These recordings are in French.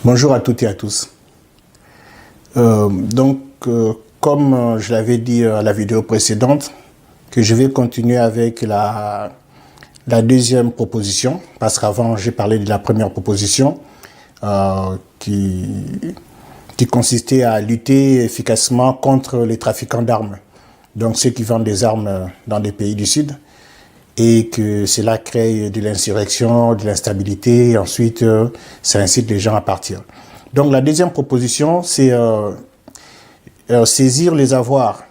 Bonjour à toutes et à tous. Comme je l'avais dit à la vidéo précédente, que je vais continuer avec la deuxième proposition, parce qu'avant j'ai parlé de la première proposition qui consistait à lutter efficacement contre les trafiquants d'armes, donc ceux qui vendent des armes dans des pays du Sud, et que cela crée de l'insurrection, de l'instabilité, et ensuite ça incite les gens à partir. Donc la deuxième proposition, c'est saisir les avoirs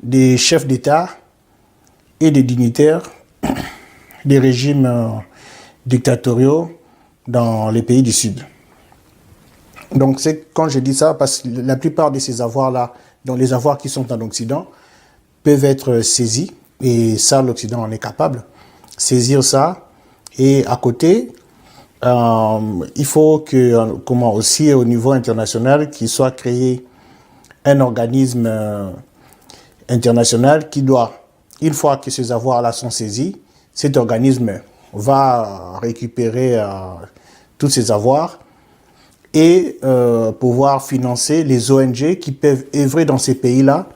des chefs d'État et des dignitaires des régimes dictatoriaux dans les pays du Sud. Donc c'est quand je dis ça, parce que la plupart de ces avoirs-là, donc les avoirs qui sont en Occident, peuvent être saisis, et ça l'Occident en est capable, saisir ça, et à côté, il faut que, aussi au niveau international, qu'il soit créé un organisme international qui doit, une fois que ces avoirs-là sont saisis, cet organisme va récupérer tous ces avoirs et pouvoir financer les ONG qui peuvent œuvrer dans ces pays-là,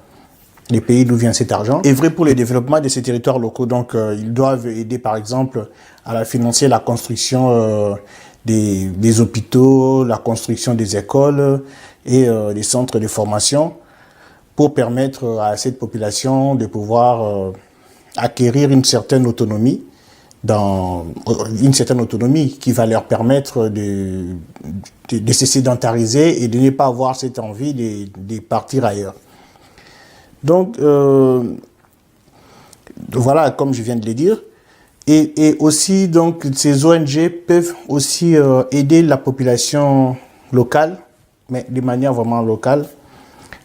les pays d'où vient cet argent, œuvrer pour le développement de ces territoires locaux. Donc, ils doivent aider, par exemple, à financer la construction des hôpitaux, la construction des écoles et des centres de formation pour permettre à cette population de pouvoir acquérir une certaine autonomie, qui va leur permettre de se sédentariser et de ne pas avoir cette envie de partir ailleurs. Donc, voilà, comme je viens de le dire. Et aussi, donc, ces ONG peuvent aussi aider la population locale, mais de manière vraiment locale,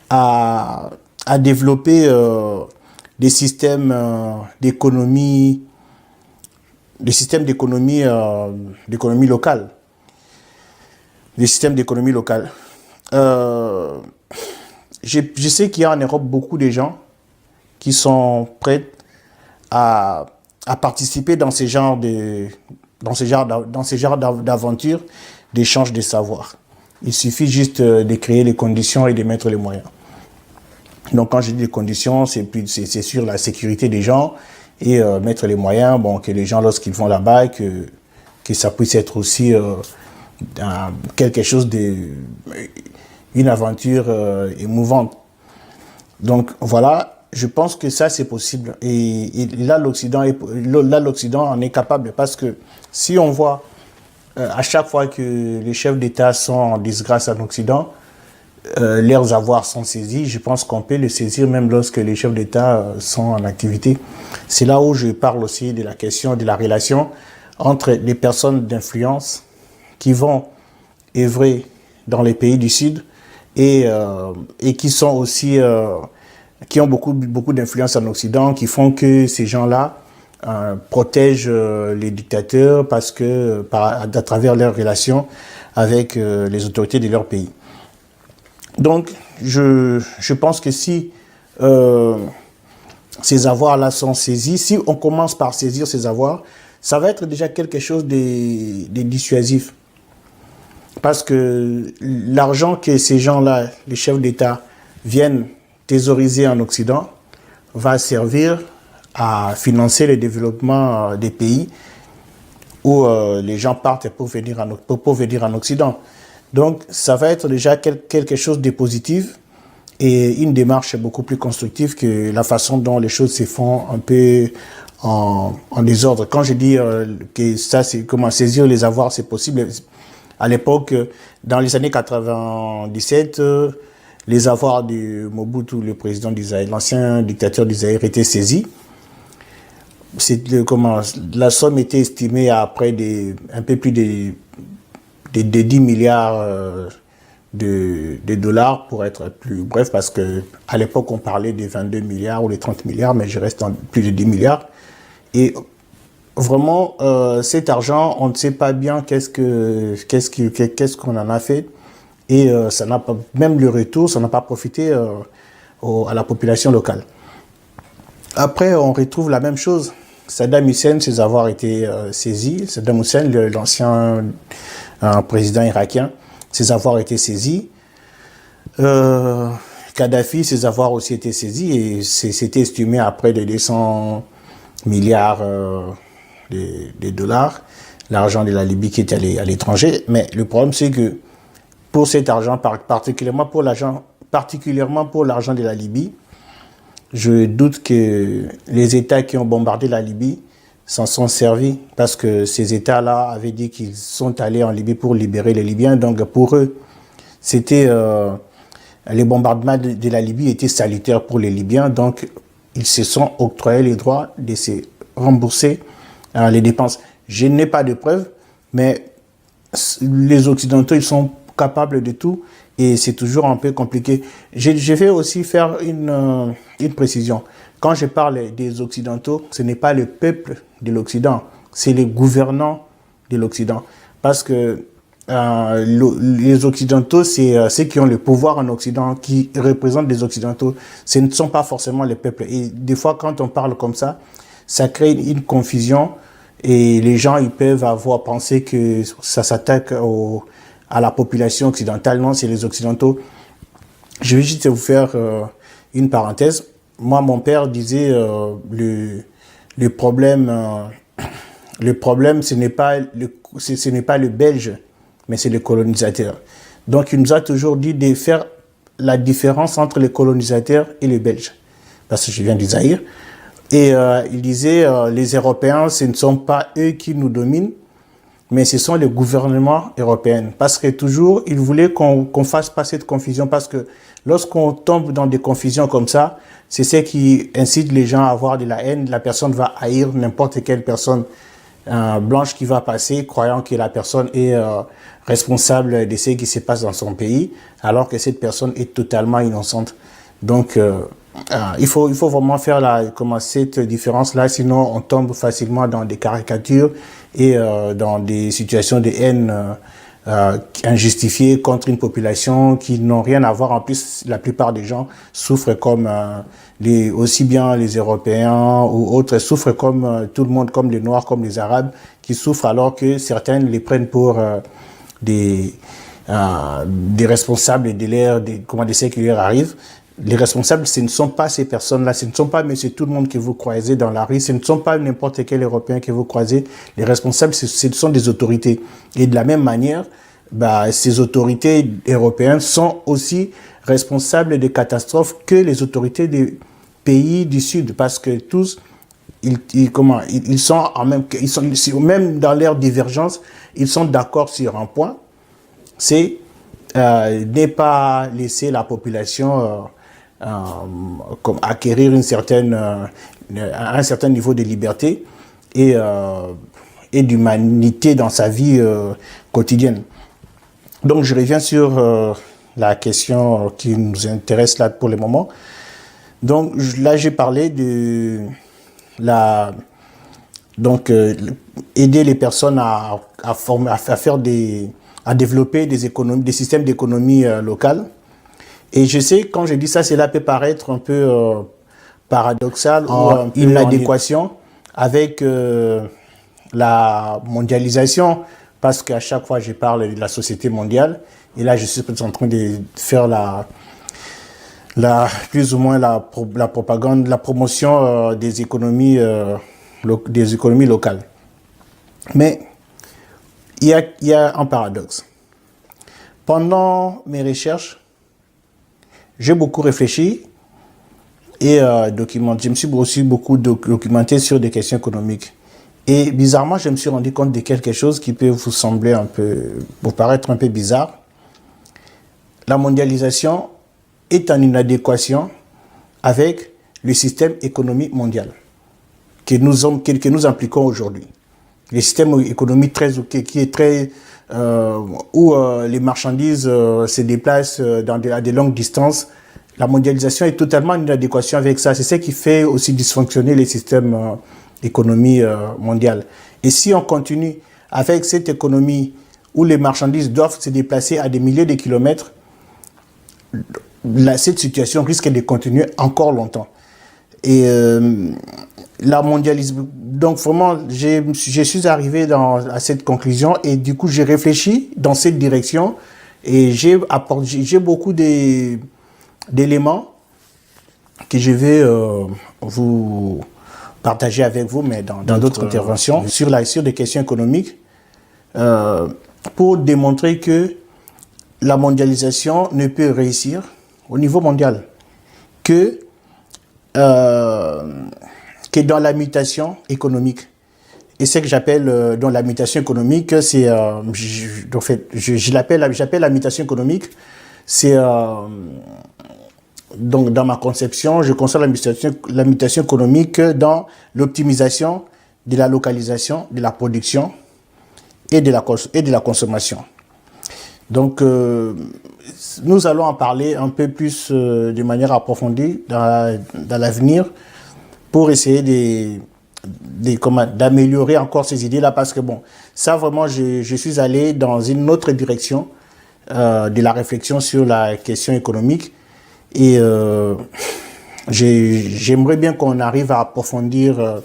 à développer des systèmes d'économie locale. Des systèmes d'économie locale. Je sais qu'il y a en Europe beaucoup de gens qui sont prêts à participer dans ces genres d'aventures, d'échange de savoir. Il suffit juste de créer les conditions et de mettre les moyens. Donc quand je dis les conditions, c'est sur la sécurité des gens et mettre les moyens, que les gens, lorsqu'ils vont là-bas, que ça puisse être aussi quelque chose une aventure émouvante. Donc voilà, je pense que ça c'est possible. Et là l'Occident en est capable, parce que si on voit à chaque fois que les chefs d'État sont en disgrâce en Occident, leurs avoirs sont saisis, je pense qu'on peut les saisir même lorsque les chefs d'État sont en activité. C'est là où je parle aussi de la question de la relation entre les personnes d'influence qui vont œuvrer dans les pays du Sud et qui sont aussi qui ont beaucoup d'influence en Occident, qui font que ces gens-là protègent les dictateurs parce que à travers leurs relations avec les autorités de leur pays. Donc, je pense que si ces avoirs-là sont saisis, si on commence par saisir ces avoirs, ça va être déjà quelque chose de dissuasif. Parce que l'argent que ces gens-là, les chefs d'État, viennent thésauriser en Occident, va servir à financer le développement des pays où les gens partent pour venir en Occident. Donc, ça va être déjà quelque chose de positif et une démarche beaucoup plus constructive que la façon dont les choses se font un peu en désordre. Quand je dis que ça, c'est comment saisir les avoirs, c'est possible. À l'époque, dans les années 97, les avoirs de Mobutu, le président d'Israël, l'ancien dictateur d'Israël, étaient saisis. La somme était estimée à un peu plus de 10 milliards de dollars, pour être plus bref, parce qu'à l'époque, on parlait des 22 milliards ou des 30 milliards, mais je reste en plus de 10 milliards. Et vraiment, cet argent, on ne sait pas bien qu'est-ce qu'on en a fait. Et ça n'a pas, même le retour, ça n'a pas profité à la population locale. Après, on retrouve la même chose Saddam Hussein, ses avoirs étaient saisis. Saddam Hussein, l'ancien président irakien, ses avoirs étaient saisis. Kadhafi, ses avoirs aussi étaient saisis et c'était estimé à près de 200 milliards de dollars, l'argent de la Libye qui était à l'étranger. Mais le problème, c'est que pour cet argent, particulièrement pour l'argent de la Libye, je doute que les États qui ont bombardé la Libye s'en sont servis parce que ces États-là avaient dit qu'ils sont allés en Libye pour libérer les Libyens. Donc pour eux, c'était les bombardements de la Libye étaient salutaires pour les Libyens. Donc ils se sont octroyés les droits de se rembourser les dépenses. Je n'ai pas de preuves, mais les Occidentaux, ils sont capables de tout et c'est toujours un peu compliqué. Je vais aussi faire une précision. Quand je parle des Occidentaux, ce n'est pas le peuple de l'Occident, c'est les gouvernants de l'Occident. Parce que les Occidentaux, c'est ceux qui ont le pouvoir en Occident, qui représentent les Occidentaux. Ce ne sont pas forcément les peuples. Et des fois, quand on parle comme ça crée une confusion et les gens ils peuvent avoir pensé que ça s'attaque à la population occidentale. Non, c'est les Occidentaux. Je vais juste vous faire une parenthèse. Moi, mon père disait le problème, ce n'est pas le Belge, mais c'est le colonisateur. Donc, il nous a toujours dit de faire la différence entre les colonisateurs et les Belges. Parce que je viens du Zaïre. Et il disait, les Européens, ce ne sont pas eux qui nous dominent, mais ce sont les gouvernements européens. Parce que toujours, ils voulaient qu'on fasse pas cette confusion. Parce que lorsqu'on tombe dans des confusions comme ça, c'est ce qui incite les gens à avoir de la haine. La personne va haïr n'importe quelle personne blanche qui va passer, croyant que la personne est responsable de ce qui se passe dans son pays, alors que cette personne est totalement innocente. Donc, il faut vraiment faire cette différence-là, sinon on tombe facilement dans des caricatures et dans des situations de haine injustifiées contre une population qui n'ont rien à voir. En plus, la plupart des gens souffrent comme aussi bien les Européens ou autres souffrent comme tout le monde, comme les Noirs, comme les Arabes, qui souffrent alors que certains les prennent pour des responsables de ce qui leur arrive. Les responsables, ce ne sont pas ces personnes-là, ce ne sont pas monsieur tout le monde que vous croisez dans la rue, ce ne sont pas n'importe quel Européen que vous croisez. Les responsables, ce sont des autorités. Et de la même manière, ces autorités européennes sont aussi responsables des catastrophes que les autorités des pays du Sud, parce que tous, ils sont même dans leur divergence, ils sont d'accord sur un point, c'est ne pas laisser la population acquérir un certain niveau de liberté et d'humanité dans sa vie quotidienne. Donc je reviens sur la question qui nous intéresse là pour le moment. Donc là j'ai parlé de aider les personnes à développer des systèmes d'économie locale. Et je sais, quand je dis ça, cela peut paraître un peu paradoxal ou une adéquation avec la mondialisation, parce qu'à chaque fois, je parle de la société mondiale. Et là, je suis en train de faire plus ou moins la propagande, la promotion des économies locales. Mais il y a un paradoxe. Pendant mes recherches, j'ai beaucoup réfléchi et je me suis aussi beaucoup documenté sur des questions économiques. Et bizarrement, je me suis rendu compte de quelque chose qui peut vous paraître un peu bizarre. La mondialisation est en inadéquation avec le système économique mondial que nous appliquons aujourd'hui. Le système économique qui est très où les marchandises se déplacent à des longues distances. La mondialisation est totalement en adéquation avec ça. C'est ce qui fait aussi dysfonctionner les systèmes économiques mondiales. Et si on continue avec cette économie où les marchandises doivent se déplacer à des milliers de kilomètres, cette situation risque de continuer encore longtemps. Et la mondialisation. Donc vraiment, je suis arrivé à cette conclusion et du coup, j'ai réfléchi dans cette direction et j'ai beaucoup d'éléments que je vais vous partager avec vous, mais dans d'autres interventions, sur des questions économiques, pour démontrer que la mondialisation ne peut réussir au niveau mondial que dans la mutation économique. Et ce que j'appelle dans la mutation économique, c'est, j'appelle la mutation économique, c'est, donc dans ma conception, je conçois la mutation économique dans l'optimisation de la localisation, de la production et de la consommation. Donc, nous allons en parler un peu plus de manière approfondie dans l'avenir pour essayer d'améliorer encore ces idées-là, parce que bon, ça vraiment, je suis allé dans une autre direction de la réflexion sur la question économique et j'aimerais bien qu'on arrive à approfondir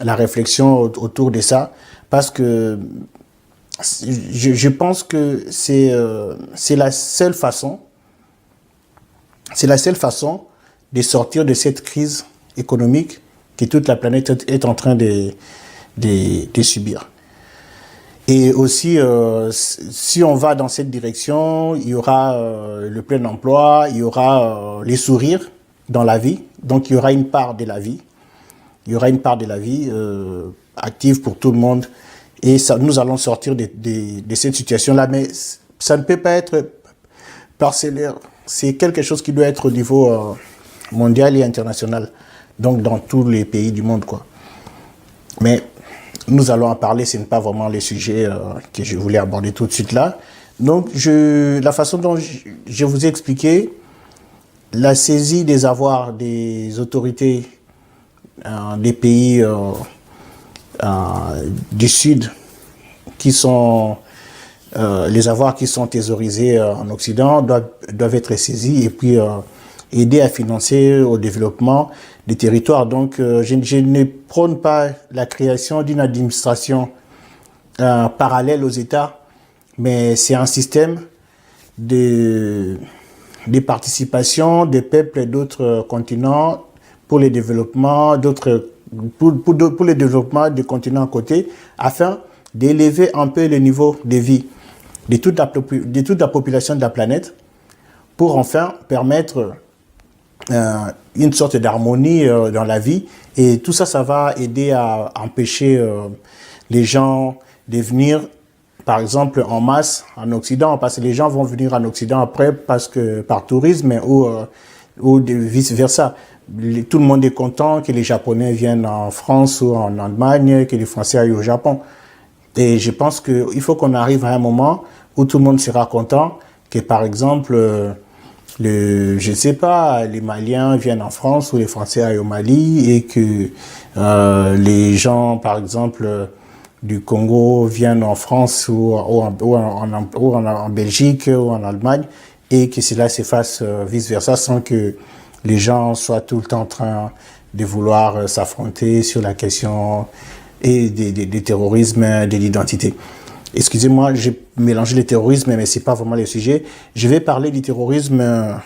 la réflexion autour de ça, parce que je pense que c'est la seule façon de sortir de cette crise économique que toute la planète est en train de subir. Et aussi, si on va dans cette direction, il y aura le plein emploi, il y aura les sourires dans la vie, donc il y aura une part de la vie, active pour tout le monde. Et ça, nous allons sortir de cette situation-là, mais ça ne peut pas être parcellaire. C'est quelque chose qui doit être au niveau mondial et international, donc dans tous les pays du monde, quoi. Mais nous allons en parler, ce n'est pas vraiment le sujet que je voulais aborder tout de suite là. Donc, la façon dont je vous ai expliqué, la saisie des avoirs des autorités des pays du Sud, qui sont les avoirs qui sont thésaurisés en Occident, doivent être saisis et puis aider à financer au développement des territoires. Donc, je ne prône pas la création d'une administration parallèle aux États, mais c'est un système de participation des peuples d'autres continents pour le développement pour le développement des continents à côté, afin d'élever un peu le niveau de vie de toute la population de la planète, pour enfin permettre une sorte d'harmonie dans la vie. Et tout ça, ça va aider à empêcher les gens de venir, par exemple, en masse en Occident, parce que les gens vont venir en Occident après par tourisme ou vice-versa. Tout le monde est content que les Japonais viennent en France ou en Allemagne, que les Français aillent au Japon. Et je pense qu'il faut qu'on arrive à un moment où tout le monde sera content, que par exemple, je ne sais pas, les Maliens viennent en France ou les Français aillent au Mali, et que les gens, par exemple, du Congo viennent en France ou en Belgique ou en Allemagne, et que cela se fasse vice-versa, sans que les gens soient tout le temps en train de vouloir s'affronter sur la question des terrorismes, de l'identité. Excusez-moi, j'ai mélangé le terrorisme, mais ce n'est pas vraiment le sujet. Je vais parler du terrorisme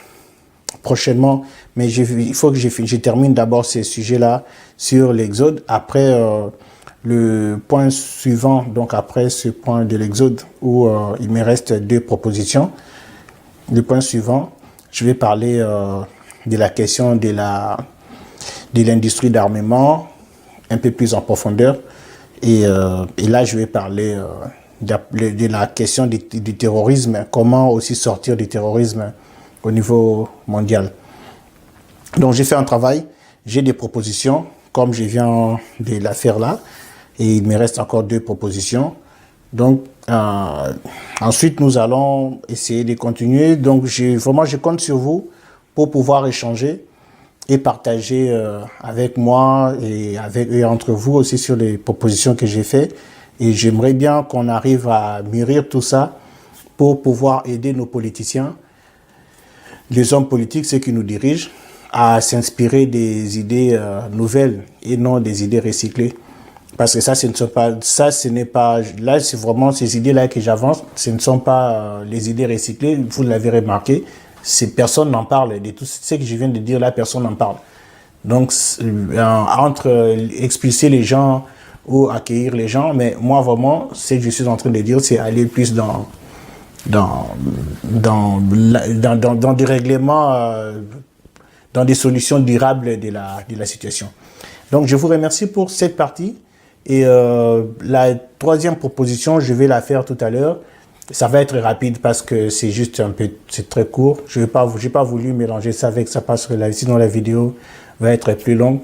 prochainement, mais il faut que je termine d'abord ces sujets-là sur l'Exode. Après le point suivant, donc après ce point de l'Exode, où il me reste 2 propositions. Le point suivant, je vais parler de la question de l'industrie d'armement un peu plus en profondeur. Et là, je vais parler de la question du terrorisme, comment aussi sortir du terrorisme au niveau mondial. Donc, j'ai fait un travail, j'ai des propositions, comme je viens de la faire là, et il me reste encore 2 propositions. Donc, ensuite, nous allons essayer de continuer. Donc, je compte sur vous pour pouvoir échanger et partager avec moi et entre vous aussi sur les propositions que j'ai faites. Et j'aimerais bien qu'on arrive à mûrir tout ça pour pouvoir aider nos politiciens, les hommes politiques, ceux qui nous dirigent, à s'inspirer des idées nouvelles et non des idées recyclées. Parce que ça, ce n'est pas, là, c'est vraiment ces idées-là que j'avance, ce ne sont pas les idées recyclées, vous l'avez remarqué, personne n'en parle, de tout ce que je viens de dire là, personne n'en parle. Donc, entre expulser les gens ou accueillir les gens, mais moi, vraiment, ce que je suis en train de dire, c'est aller plus dans des règlements, dans des solutions durables de la situation. Donc, je vous remercie pour cette partie. Et la troisième proposition, je vais la faire tout à l'heure. Ça va être rapide parce que c'est juste c'est très court. Je n'ai pas voulu mélanger ça avec ça parce que sinon la vidéo va être plus longue.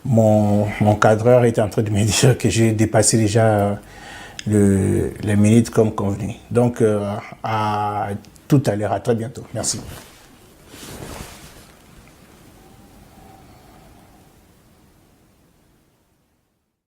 Mon cadreur est en train de me dire que j'ai dépassé déjà les minutes comme convenu. Donc, à tout à l'heure, à très bientôt. Merci.